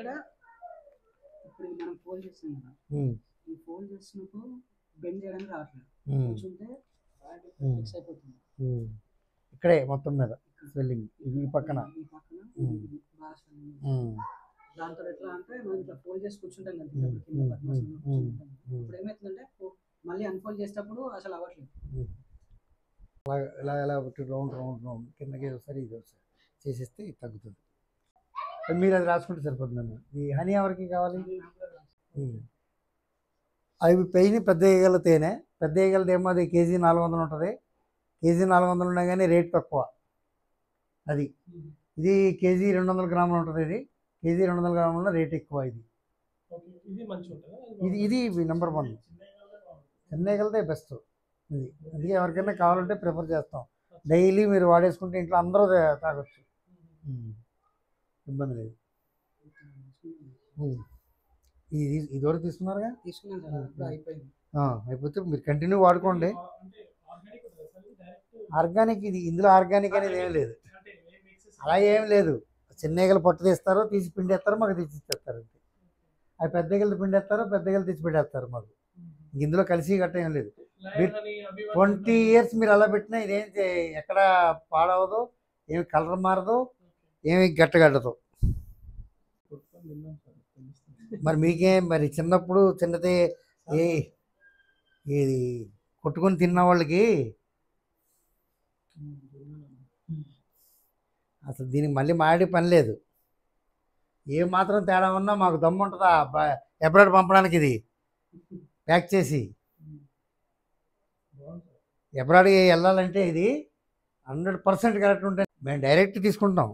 ఇక్కడ ఇప్పుడు మనం ఫోల్డ్ చేస్తాం కదా, ఈ ఫోల్డ్ చేసినప్పుడు బెండ్ చేయడానికి రావట్లేదు, కూర్చుంటే ఫిక్స్ అయిపోతుంది. ఇక్కడే మొత్తం మీద స్వెల్లింగ్ ఈ పక్కన బాగా దాంతో ఎట్లా అంటే మనం ఇట్లా ఫోల్డ్ చేసి కూర్చుంటాం కదా, కింద పద్మాసనంలో కూర్చుంటాం. ఇప్పుడు ఏమవుతుందంటే మళ్ళీ అన్ఫోల్డ్ చేసేటప్పుడు అసలు అవ్వట్లేదు. ఇలా ఇలా ఒకటి రౌండ్ రౌండ్ రౌండ్ కిందకి ఒకసారి ఇది ఒకసారి చేసేస్తే ఇది తగ్గుతుంది. మీరు అది రాసుకుంటే సరిపోతుంది. ఈ హనీ ఎవరికి కావాలి? అవి పెయిన్ పెద్ద ఈగల తేనె, పెద్ద ఈగలది ఏమో అది కేజీ 400 ఉంటుంది. కేజీ 400 ఉన్నా కానీ రేట్ తక్కువ అది. ఇది కేజీ 200 గ్రాములు ఉంటుంది. ఇది కేజీ 200 గ్రాముల రేట్ ఎక్కువ. ఇది నెంబర్ 1. చిన్న ఈగలదే బెస్ట్ ఇది. అందుకే ఎవరికైనా కావాలంటే ప్రిఫర్ చేస్తాం. డైలీ మీరు వాడేసుకుంటే ఇంట్లో అందరూ తాగొచ్చు, ఇబ్బంది లేదు. ఇది వరకు తీసుకున్నారుగా, అయిపోతే మీరు కంటిన్యూ వాడుకోండి. ఆర్గానిక్ ఇది, ఇందులో ఆర్గానిక్ అనేది ఏం లేదు, అలా ఏం లేదు. చిన్న ఈగలు పొట్టు తీస్తారు, తీసి పిండేస్తారు, మాకు తీసి ఇచ్చేస్తారు అంతే. అవి పెద్ద ఈగలు పిండేస్తారు, పెద్ద ఈగలు తీసి పెట్టేస్తారు మాకు. ఇందులో కలిసి గట్ట ఏం లేదు. 20 years మీరు అలా పెట్టినా ఇదేం ఎక్కడ పాడవదు, ఏమి కలర్ మారదు, ఏమి గట్టగడ్డదు. మరి మీకేం మరి చిన్నప్పుడు చిన్నది ఇది కొట్టుకొని తిన్న వాళ్ళకి అసలు దీనికి మళ్ళీ మాడే పని లేదు. ఏ మాత్రం తేడా ఉన్నా మాకు దమ్ము ఉంటుందా ఎప్పుడైనా పంపడానికి, ఇది ప్యాక్ చేసి ఎబ్రాడ్కి వెళ్ళాలంటే ఇది 100% కరెక్ట్ ఉంటే మేము డైరెక్ట్ తీసుకుంటాం.